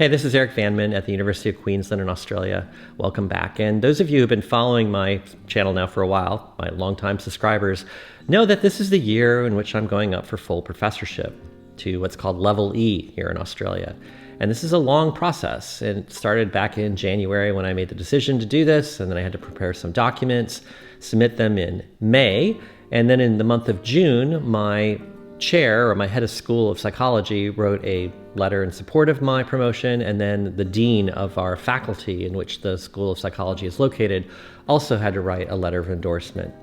Hey, this is Eric Vanman at the University of Queensland in Australia. Welcome back. And those of you who have been following my channel now for a while, my longtime subscribers, know that this is the year in which I'm going up for full professorship to what's called Level E here in Australia. And this is a long process. And it started back in January when I made the decision to do this, and then I had to prepare some documents, submit them in May. And then in the month of June, my chair, or my head of school of psychology, wrote a letter in support of my promotion, and then the dean of our faculty in which the School of Psychology is located also had to write a letter of endorsement.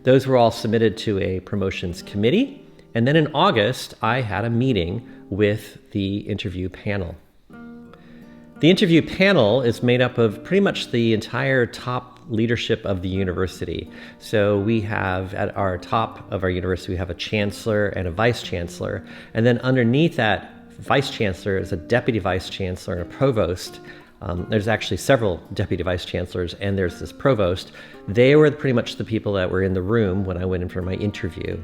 Those were all submitted to a promotions committee, and then in August I had a meeting with the interview panel. The interview panel is made up of pretty much the entire top leadership of the university. So we have at our top of our university, we have a chancellor and a vice chancellor. And then underneath that vice chancellor is a deputy vice chancellor and a provost. There's actually several deputy vice chancellors, and there's this provost. They were pretty much the people that were in the room when I went in for my interview.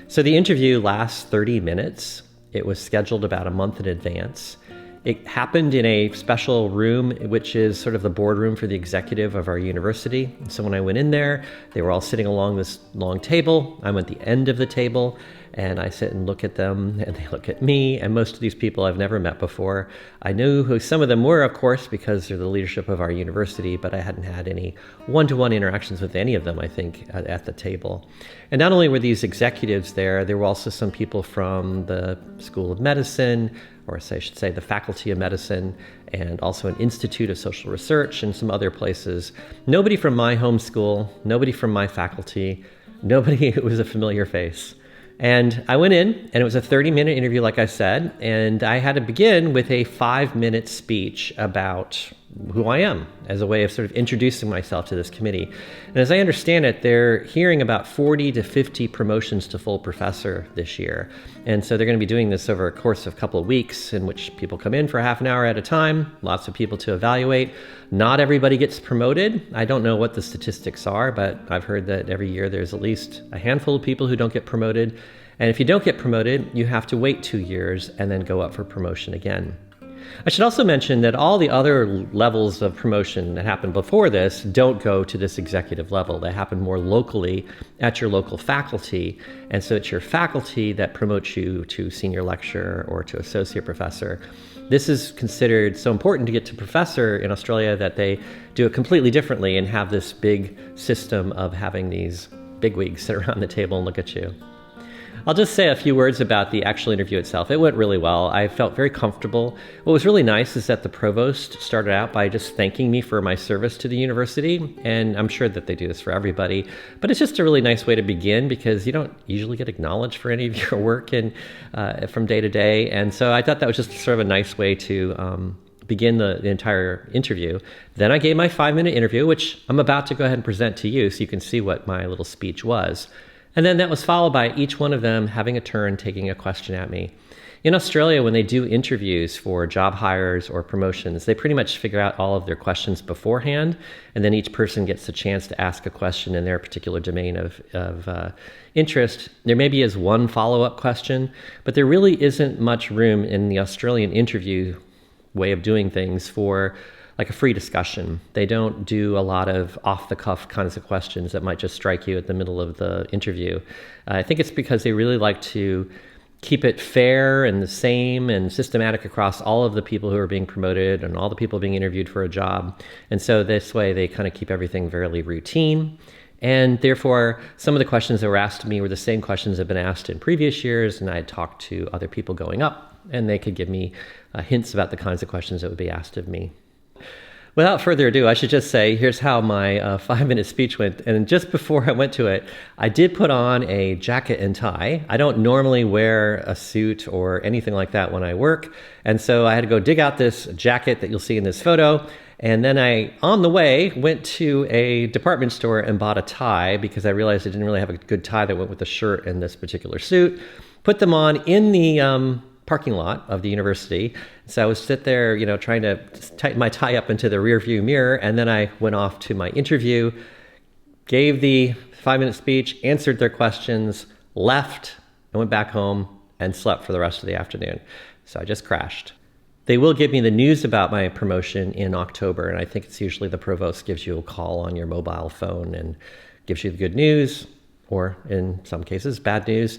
So the interview lasts 30 minutes. It was scheduled about a month in advance. It happened in a special room, which is sort of the boardroom for the executive of our university. So when I went in there, they were all sitting along this long table. I'm at the end of the table, and I sit and look at them, and they look at me. And most of these people I've never met before. I knew who some of them were, of course, because they're the leadership of our university, but I hadn't had any one-to-one interactions with any of them, I think, at the table. And not only were these executives there were also some people from the School of Medicine, or I should say the Faculty of Medicine, and also an Institute of Social Research and some other places. Nobody from my home school, nobody from my faculty, nobody who was a familiar face. And I went in, and it was a 30-minute interview, like I said, and I had to begin with a 5-minute speech about who I am as a way of sort of introducing myself to this committee. And as I understand it, they're hearing about 40 to 50 promotions to full professor this year. And so they're going to be doing this over a course of a couple of weeks in which people come in for half an hour at a time, lots of people to evaluate. Not everybody gets promoted. I don't know what the statistics are, but I've heard that every year there's at least a handful of people who don't get promoted. And if you don't get promoted, you have to wait 2 years and then go up for promotion again. I should also mention that all the other levels of promotion that happened before this don't go to this executive level. They happen more locally at your local faculty. And so it's your faculty that promotes you to senior lecturer or to associate professor. This is considered so important to get to professor in Australia that they do it completely differently and have this big system of having these bigwigs sit around the table and look at you. I'll just say a few words about the actual interview itself. It went really well. I felt very comfortable. What was really nice is that the provost started out by just thanking me for my service to the university, and I'm sure that they do this for everybody, but it's just a really nice way to begin because you don't usually get acknowledged for any of your work from day to day, and so I thought that was just sort of a nice way to begin the entire interview. Then I gave my 5-minute interview, which I'm about to go ahead and present to you so you can see what my little speech was. And then that was followed by each one of them having a turn, taking a question at me. In Australia, when they do interviews for job hires or promotions, they pretty much figure out all of their questions beforehand, and then each person gets a chance to ask a question in their particular domain of interest. There maybe is one follow-up question, but there really isn't much room in the Australian interview way of doing things for like a free discussion. They don't do a lot of off-the-cuff kinds of questions that might just strike you at the middle of the interview. I think it's because they really like to keep it fair and the same and systematic across all of the people who are being promoted and all the people being interviewed for a job. And so this way they kind of keep everything fairly routine. And therefore, some of the questions that were asked of me were the same questions that have been asked in previous years, and I had talked to other people going up, and they could give me hints about the kinds of questions that would be asked of me. Without further ado, I should just say, here's how my 5-minute speech went. And just before I went to it, I did put on a jacket and tie. I don't normally wear a suit or anything like that when I work. And so I had to go dig out this jacket that you'll see in this photo. And then I, on the way, went to a department store and bought a tie because I realized I didn't really have a good tie that went with the shirt and this particular suit. Put them on in the parking lot of the university. So I would sit there, trying to tighten my tie up into the rear view mirror. And then I went off to my interview, gave the 5-minute speech, answered their questions, left, and went back home and slept for the rest of the afternoon. So I just crashed. They will give me the news about my promotion in October, and I think it's usually the provost gives you a call on your mobile phone and gives you the good news, or in some cases, bad news.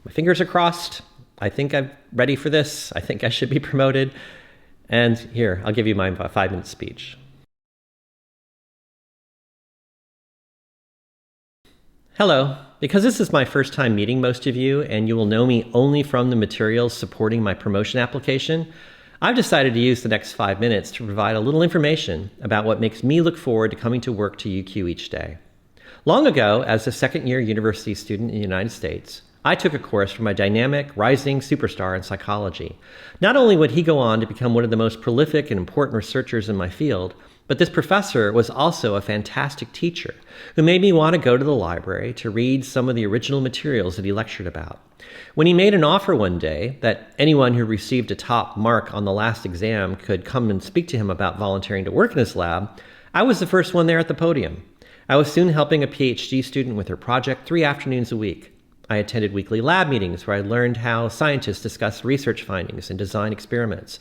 My fingers are crossed. I think I'm ready for this. I think I should be promoted. And here, I'll give you my 5-minute speech. Hello. Because this is my first time meeting most of you, and you will know me only from the materials supporting my promotion application, I've decided to use the next 5 minutes to provide a little information about what makes me look forward to coming to work to UQ each day. Long ago, as a second-year university student in the United States, I took a course from a dynamic, rising superstar in psychology. Not only would he go on to become one of the most prolific and important researchers in my field, but this professor was also a fantastic teacher who made me want to go to the library to read some of the original materials that he lectured about. When he made an offer one day that anyone who received a top mark on the last exam could come and speak to him about volunteering to work in his lab, I was the first one there at the podium. I was soon helping a PhD student with her project 3 afternoons a week. I attended weekly lab meetings where I learned how scientists discuss research findings and design experiments.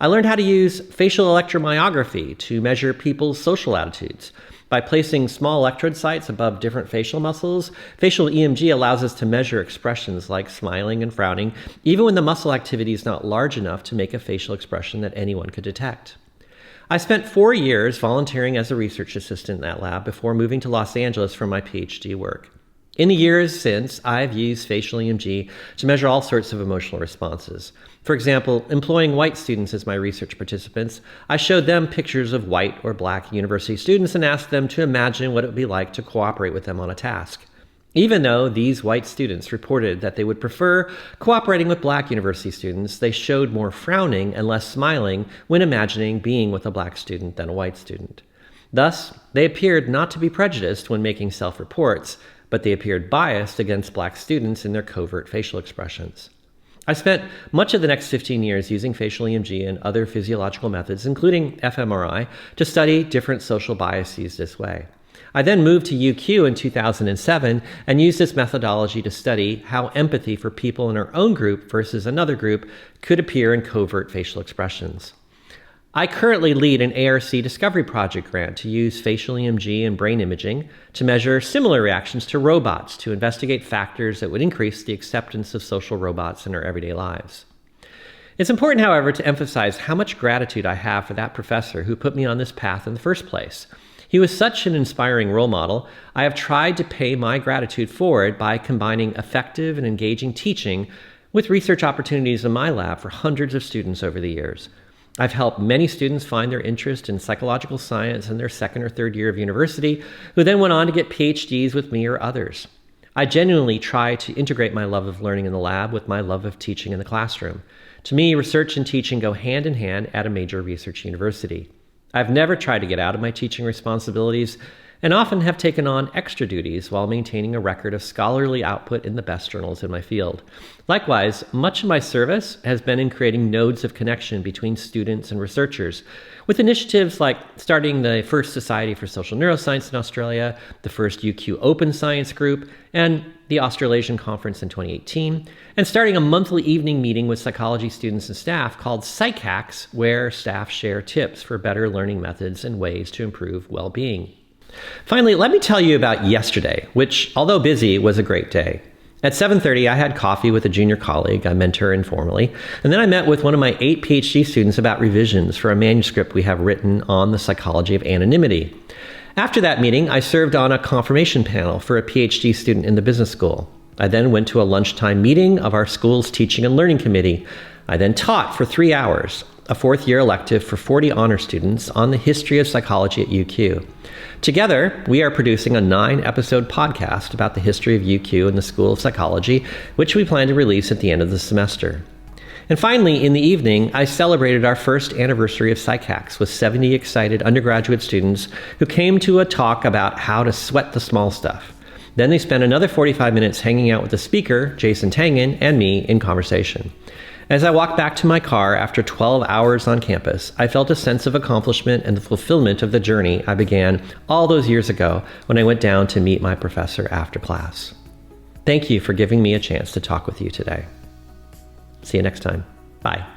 I learned how to use facial electromyography to measure people's social attitudes. By placing small electrode sites above different facial muscles, facial EMG allows us to measure expressions like smiling and frowning, even when the muscle activity is not large enough to make a facial expression that anyone could detect. I spent 4 years volunteering as a research assistant in that lab before moving to Los Angeles for my PhD work. In the years since, I've used facial EMG to measure all sorts of emotional responses. For example, employing white students as my research participants, I showed them pictures of white or black university students and asked them to imagine what it would be like to cooperate with them on a task. Even though these white students reported that they would prefer cooperating with black university students, they showed more frowning and less smiling when imagining being with a black student than a white student. Thus, they appeared not to be prejudiced when making self-reports, but they appeared biased against black students in their covert facial expressions. I spent much of the next 15 years using facial EMG and other physiological methods, including fMRI, to study different social biases this way. I then moved to UQ in 2007 and used this methodology to study how empathy for people in our own group versus another group could appear in covert facial expressions. I currently lead an ARC Discovery Project grant to use facial EMG and brain imaging to measure similar reactions to robots to investigate factors that would increase the acceptance of social robots in our everyday lives. It's important, however, to emphasize how much gratitude I have for that professor who put me on this path in the first place. He was such an inspiring role model. I have tried to pay my gratitude forward by combining effective and engaging teaching with research opportunities in my lab for hundreds of students over the years. I've helped many students find their interest in psychological science in their second or third year of university, who then went on to get PhDs with me or others. I genuinely try to integrate my love of learning in the lab with my love of teaching in the classroom. To me, research and teaching go hand in hand at a major research university. I've never tried to get out of my teaching responsibilities and often have taken on extra duties while maintaining a record of scholarly output in the best journals in my field. Likewise, much of my service has been in creating nodes of connection between students and researchers, with initiatives like starting the first Society for Social Neuroscience in Australia, the first UQ Open Science Group, and the Australasian Conference in 2018, and starting a monthly evening meeting with psychology students and staff called Psych Hacks, where staff share tips for better learning methods and ways to improve well-being. Finally, let me tell you about yesterday, which, although busy, was a great day. At 7:30, I had coffee with a junior colleague I mentor informally, and then I met with one of my 8 PhD students about revisions for a manuscript we have written on the psychology of anonymity. After that meeting, I served on a confirmation panel for a PhD student in the business school. I then went to a lunchtime meeting of our school's teaching and learning committee. I then taught for 3 hours, a 4th-year elective for 40 honor students on the history of psychology at UQ. Together, we are producing a 9-episode podcast about the history of UQ and the School of Psychology, which we plan to release at the end of the semester. And finally, in the evening, I celebrated our first anniversary of Psych Hacks with 70 excited undergraduate students who came to a talk about how to sweat the small stuff. Then they spent another 45 minutes hanging out with the speaker, Jason Tangen, and me in conversation. As I walked back to my car after 12 hours on campus, I felt a sense of accomplishment and the fulfillment of the journey I began all those years ago when I went down to meet my professor after class. Thank you for giving me a chance to talk with you today. See you next time. Bye.